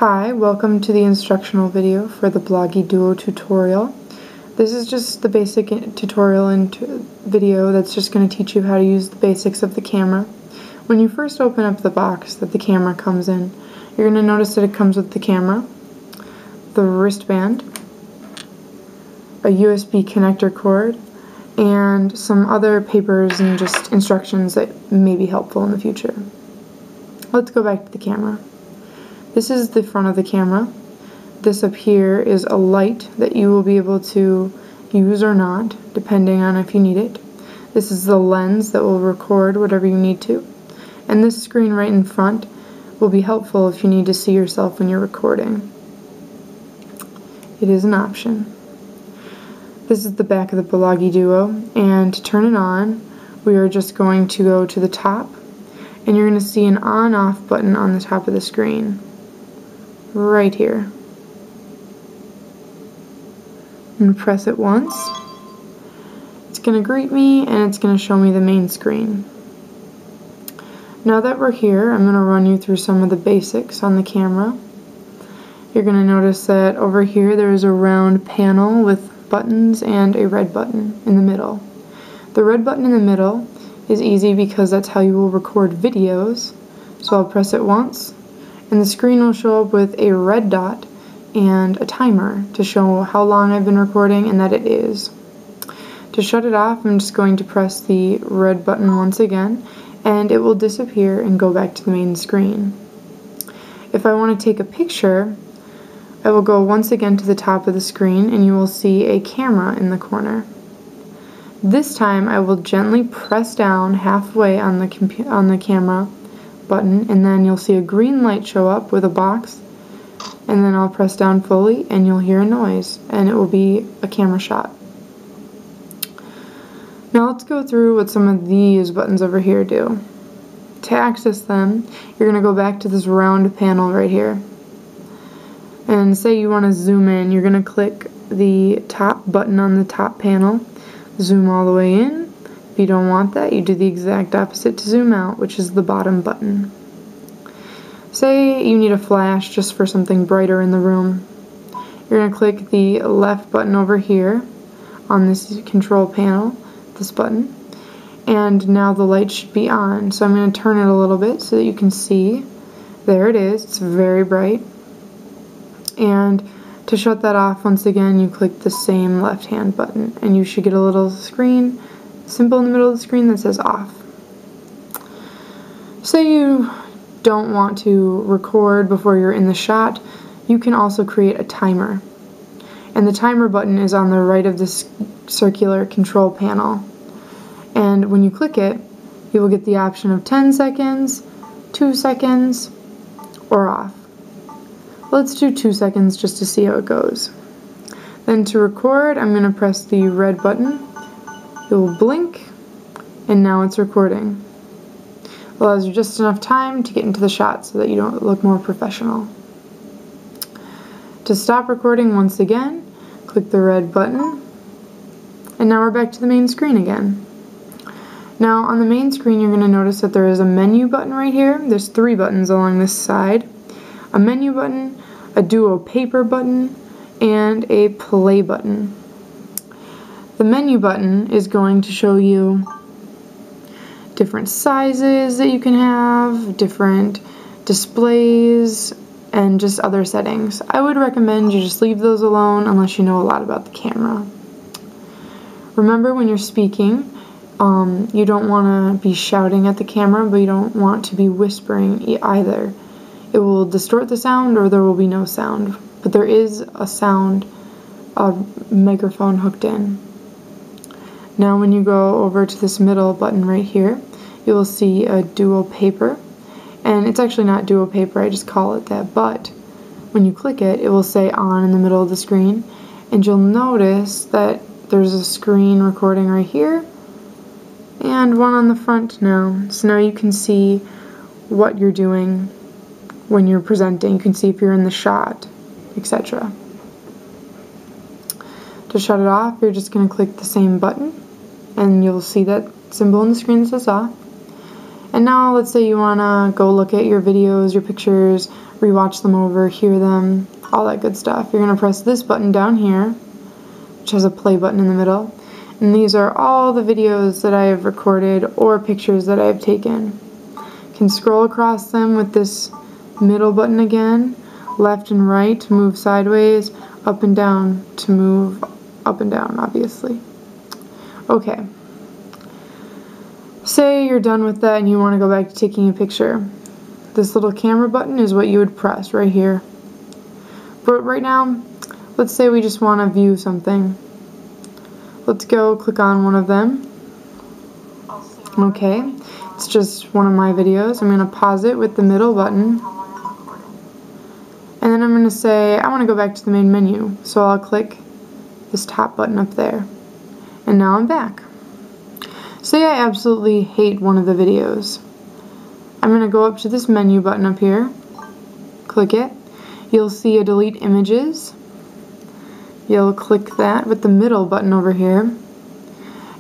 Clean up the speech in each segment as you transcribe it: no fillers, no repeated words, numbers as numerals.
Hi, welcome to the instructional video for the Bloggie Duo tutorial. This is just the basic tutorial and video that's just going to teach you how to use the basics of the camera. When you first open up the box that the camera comes in, you're going to notice that it comes with the camera, the wristband, a USB connector cord, and some other papers and just instructions that may be helpful in the future. Let's go back to the camera. This is the front of the camera. This up here is a light that you will be able to use or not, depending on if you need it. This is the lens that will record whatever you need to. And this screen right in front will be helpful if you need to see yourself when you're recording. It is an option. This is the back of the Bloggie Duo, and to turn it on, we are just going to go to the top, and you're going to see an on-off button on the top of the screen. Right here. I'm going to press it once. It's going to greet me and it's going to show me the main screen. Now that we're here, I'm going to run you through some of the basics on the camera. You're going to notice that over here there is a round panel with buttons and a red button in the middle. The red button in the middle is easy because that's how you will record videos. So I'll press it once, and the screen will show up with a red dot and a timer to show how long I've been recording and that it is. To shut it off, I'm just going to press the red button once again, and it will disappear and go back to the main screen. If I want to take a picture, I will go once again to the top of the screen and you will see a camera in the corner. This time I will gently press down halfway on the camera button, and then you'll see a green light show up with a box, and then I'll press down fully and you'll hear a noise and it will be a camera shot. Now let's go through what some of these buttons over here do. To access them, you're going to go back to this round panel right here, and say you want to zoom in, you're going to click the top button on the top panel, zoom all the way in. If you don't want that, you do the exact opposite to zoom out, which is the bottom button. Say you need a flash just for something brighter in the room. You're going to click the left button over here on this control panel, this button, and now the light should be on. So I'm going to turn it a little bit so that you can see. There it is. It's very bright. And to shut that off, once again, you click the same left-hand button, and you should get a little screen, symbol in the middle of the screen that says off. Say you don't want to record before you're in the shot, you can also create a timer. And the timer button is on the right of this circular control panel. And when you click it, you will get the option of 10 seconds, 2 seconds, or off. Let's do 2 seconds just to see how it goes. Then to record, I'm going to press the red button. It will blink, and now it's recording. It allows you just enough time to get into the shot so that you don't look more professional. To stop recording, once again, click the red button, and now we're back to the main screen again. Now on the main screen, you're going to notice that there is a menu button right here. There's 3 buttons along this side. A menu button, a Duo paper button, and a play button. The menu button is going to show you different sizes that you can have, different displays, and just other settings. I would recommend you just leave those alone unless you know a lot about the camera. Remember, when you're speaking, you don't want to be shouting at the camera, but you don't want to be whispering either. It will distort the sound, or there will be no sound. But there is a sound, a microphone hooked in. Now when you go over to this middle button right here, you will see a Duo paper. And it's actually not Duo paper, I just call it that. But when you click it, it will say on in the middle of the screen. And you'll notice that there's a screen recording right here and one on the front now. So now you can see what you're doing when you're presenting. You can see if you're in the shot, etc. To shut it off, you're just going to click the same button, and you'll see that symbol on the screen that says off. And now let's say you want to go look at your videos, your pictures, rewatch them over, hear them, all that good stuff. You're going to press this button down here, which has a play button in the middle. And these are all the videos that I have recorded or pictures that I have taken. You can scroll across them with this middle button again, left and right to move sideways, up and down to move up and down, obviously. Okay. Say you're done with that and you want to go back to taking a picture. This little camera button is what you would press right here. But right now, let's say we just want to view something. Let's go click on one of them. Okay, it's just one of my videos. I'm going to pause it with the middle button. And then I'm going to say, I want to go back to the main menu. So I'll click this top button up there. And now I'm back. Say I absolutely hate one of the videos. I'm going to go up to this menu button up here. Click it. You'll see a delete images. You'll click that with the middle button over here.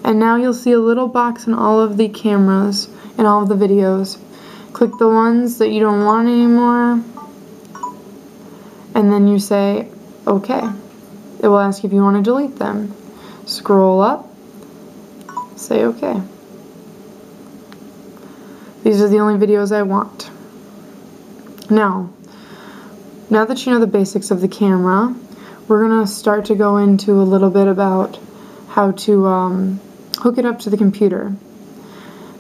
And now you'll see a little box in all of the cameras and all of the videos. Click the ones that you don't want anymore. And then you say, okay. It will ask if you want to delete them. Scroll up. Say okay. These are the only videos I want. Now that you know the basics of the camera, we're going to start to go into a little bit about how to hook it up to the computer.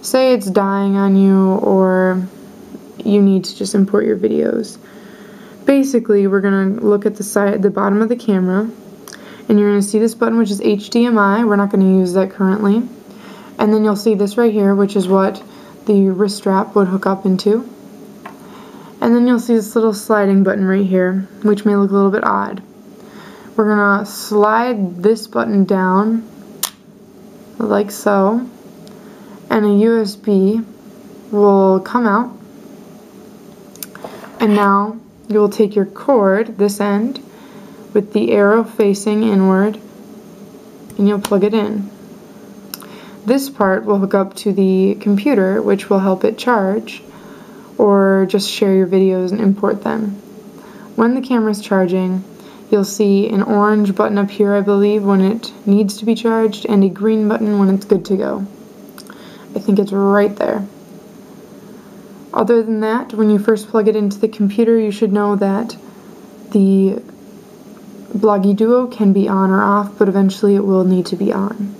Say it's dying on you or you need to just import your videos. Basically, we're going to look at the bottom of the camera, and you're going to see this button, which is HDMI. We're not going to use that currently. And then you'll see this right here, which is what the wrist strap would hook up into. And then you'll see this little sliding button right here, which may look a little bit odd. We're going to slide this button down, like so, and a USB will come out. And now you will take your cord, this end, with the arrow facing inward, and you'll plug it in. This part will hook up to the computer, which will help it charge, or just share your videos and import them. When the camera is charging, you'll see an orange button up here, I believe, when it needs to be charged, and a green button when it's good to go. I think it's right there. Other than that, when you first plug it into the computer, you should know that the Bloggie Duo can be on or off, but eventually it will need to be on.